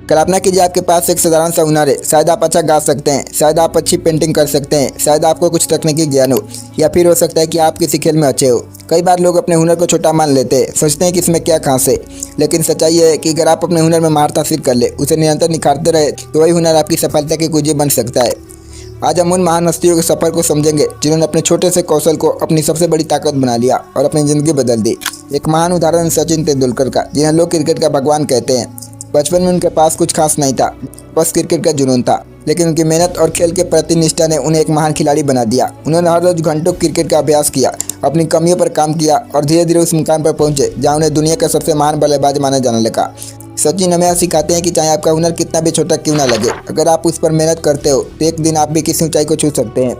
कल्पना कीजिए आपके पास एक साधारण सा हुनर है। शायद आप अच्छा गा सकते हैं, शायद आप अच्छी पेंटिंग कर सकते हैं, शायद आपको कुछ तकनीकी ज्ञान हो, या फिर हो सकता है कि आप किसी खेल में अच्छे हो। कई बार लोग अपने हुनर को छोटा मान लेते हैं, सोचते हैं कि इसमें क्या खास है। लेकिन सच्चाई ये है कि अगर आप अपने हुनर में महारत हासिल कर ले, उसे निरंतर निखारते रहे, तो वही हुनर आपकी सफलता की कुंजी बन सकता है। आज हम उन महान हस्तियों के सफर को समझेंगे जिन्होंने अपने छोटे से कौशल को अपनी सबसे बड़ी ताकत बना लिया और अपनी ज़िंदगी बदल दी। एक महान उदाहरण सचिन तेंदुलकर का, जिन्हें लोग क्रिकेट का भगवान कहते हैं। बचपन में उनके पास कुछ खास नहीं था, बस क्रिकेट का जुनून था। लेकिन उनकी मेहनत और खेल के प्रति निष्ठा ने उन्हें एक महान खिलाड़ी बना दिया। उन्होंने हर रोज घंटों क्रिकेट का अभ्यास किया, अपनी कमियों पर काम किया और धीरे धीरे उस मुकाम पर पहुंचे जहां उन्हें दुनिया का सबसे महान बल्लेबाज माना जाने लगा। सचिन हमें सिखाते हैं कि चाहे आपका हुनर कितना भी छोटा क्यों ना लगे, अगर आप उस पर मेहनत करते हो तो एक दिन आप भी किसी ऊंचाई को छू सकते हैं।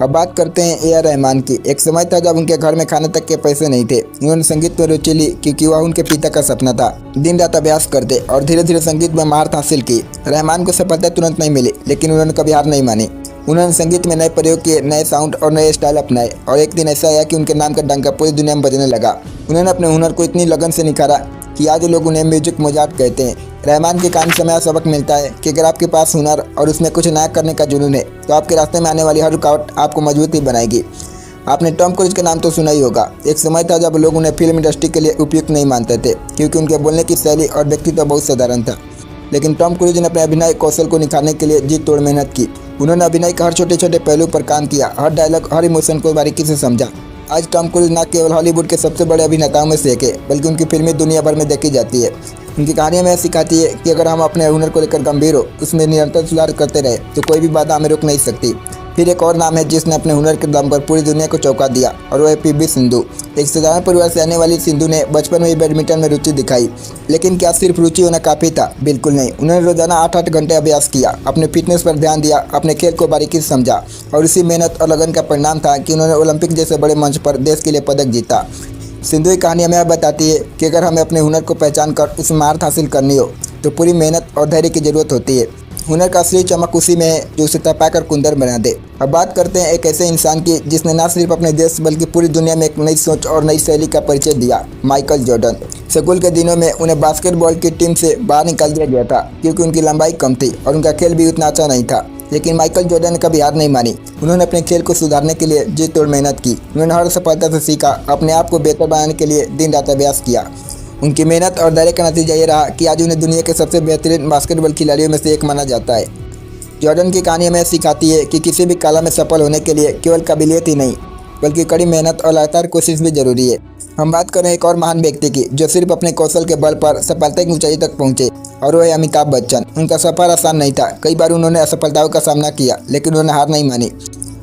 अब बात करते हैं ए आर रहमान की। एक समय था जब उनके घर में खाने तक के पैसे नहीं थे। उन्होंने संगीत में रुचि ली क्योंकि वह उनके पिता का सपना था। दिन रात अभ्यास करते और धीरे धीरे संगीत में महारत हासिल की। रहमान को सफलता तुरंत नहीं मिली, लेकिन उन्होंने कभी हार नहीं मानी। उन्होंने संगीत में नए प्रयोग किए, नए साउंड और नए स्टाइल अपनाए, और एक दिन ऐसा आया कि उनके नाम का डंका पूरी दुनिया में बजने लगा। उन्होंने अपने हुनर को इतनी लगन से निखारा कि आज लोग उन्हें म्यूजिक मोजार्ट कहते हैं। रहमान के कहानी से हमें सबक मिलता है कि अगर आपके पास हुनर और उसमें कुछ नया करने का जुनून है, तो आपके रास्ते में आने वाली हर रुकावट आपको मजबूत ही बनाएगी। आपने टॉम क्रूज का नाम तो सुना ही होगा। एक समय था जब लोग उन्हें फिल्म इंडस्ट्री के लिए उपयुक्त नहीं मानते थे, क्योंकि उनके बोलने की शैली और व्यक्तित्व बहुत साधारण था। लेकिन टॉम क्रूज ने अपने अभिनय कौशल को निखारने के लिए जी तोड़ मेहनत की। उन्होंने अभिनय के हर छोटे छोटे पहलू पर काम किया, हर डायलॉग, हर इमोशन को बारीकी से समझा। आज टॉम क्रूज न केवल हॉलीवुड के सबसे बड़े अभिनेताओं में से एक है, बल्कि उनकी फिल्में दुनिया भर में देखी जाती है। उनकी कहानियाँ हमें सिखाती है कि अगर हम अपने हुनर को लेकर गंभीर हो, उसमें निरंतर सुधार करते रहे, तो कोई भी बाधा हमें रोक नहीं सकती। फिर एक और नाम है जिसने अपने हुनर के दम पर पूरी दुनिया को चौंका दिया, और वह है पी.वी. सिंधु। एक साधारण परिवार से आने वाली सिंधु ने बचपन में ही बैडमिंटन में रुचि दिखाई। लेकिन क्या सिर्फ रुचि होना काफ़ी था? बिल्कुल नहीं। उन्होंने रोजाना 8-8 घंटे अभ्यास किया, अपने फिटनेस पर ध्यान दिया, अपने खेल को बारीकी से समझा, और इसी मेहनत और लगन का परिणाम था कि उन्होंने ओलंपिक जैसे बड़े मंच पर देश के लिए पदक जीता। सिंधु की कहानी हमें बताती है कि अगर हमें अपने हुनर को पहचान कर उसमें महारत हासिल करनी हो, तो पूरी मेहनत और धैर्य की जरूरत होती है। हुनर का असली चमक उसी में है जो उसे तपाकर कुंदन बना दे। अब बात करते हैं एक ऐसे इंसान की जिसने न सिर्फ अपने देश बल्कि पूरी दुनिया में एक नई सोच और नई शैली का परिचय दिया, माइकल जॉर्डन। स्कूल के दिनों में उन्हें बास्केटबॉल की टीम से बाहर निकाल दिया गया था क्योंकि उनकी लंबाई कम थी और उनका खेल भी उतना अच्छा नहीं था। लेकिन माइकल जॉर्डन ने कभी हार नहीं मानी। उन्होंने अपने खेल को सुधारने के लिए जी तोड़ मेहनत की। उन्होंने हर सफलता से सीखा, अपने आप को बेहतर बनाने के लिए दिन रात अभ्यास किया। उनकी मेहनत और धैर्य का नतीजा ये रहा कि आज उन्हें दुनिया के सबसे बेहतरीन बास्केटबॉल खिलाड़ियों में से एक माना जाता है। जॉर्डन की कहानी हमें सिखाती है कि किसी भी कला में सफल होने के लिए केवल काबिलियत ही नहीं, बल्कि कड़ी मेहनत और लगातार कोशिश भी जरूरी है। हम बात करें एक और महान व्यक्ति की जो सिर्फ अपने कौशल के बल पर सफलता की ऊंचाई तक पहुंचे, और वह है अमिताभ बच्चन। उनका सफर आसान नहीं था। कई बार उन्होंने असफलताओं का सामना किया, लेकिन उन्होंने हार नहीं मानी।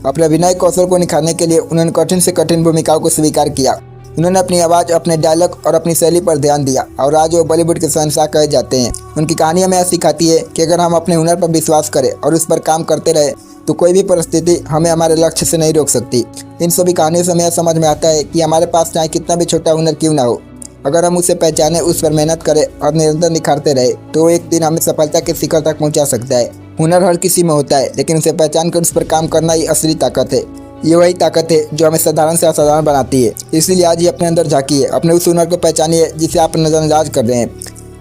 अपने अभिनय कौशल को निखारने के लिए उन्होंने कठिन से कठिन भूमिकाओं को स्वीकार किया। उन्होंने अपनी आवाज़, अपने डायलॉग और अपनी शैली पर ध्यान दिया, और आज वो बॉलीवुड के शहंशाह कहे जाते हैं। उनकी कहानी हमें सिखाती है कि अगर हम अपने हुनर पर विश्वास करें और उस पर काम करते रहे, तो कोई भी परिस्थिति हमें हमारे लक्ष्य से नहीं रोक सकती। इन सभी कहानियों से हमें समझ में आता है कि हमारे पास चाहे कितना भी छोटा हुनर क्यों ना हो, अगर हम उसे पहचाने, उस पर मेहनत करें और निरंतर निखारते रहे, तो एक दिन हमें सफलता के शिखर तक पहुंचा सकता है। हुनर हर किसी में होता है, लेकिन उसे पहचान कर उस पर काम करना ही असली ताकत है। ये वही ताकत है जो हमें साधारण से असाधारण बनाती है। इसलिए आज ही अपने अंदर झांकिए, अपने उस हुनर को पहचानिए जिसे आप नजरअंदाज कर रहे हैं।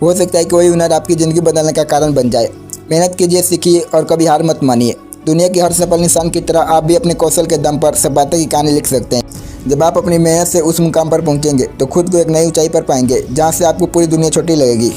हो सकता है कि वही हुनर आपकी ज़िंदगी बदलने का कारण बन जाए। मेहनत कीजिए, सीखिए और कभी हार मत मानिए। दुनिया के हर सफल इंसान की तरह आप भी अपने कौशल के दम पर सफलता की कहानी लिख सकते हैं। जब आप अपनी मेहनत से उस मुकाम पर पहुंचेंगे, तो खुद को एक नई ऊंचाई पर पाएंगे जहां से आपको पूरी दुनिया छोटी लगेगी।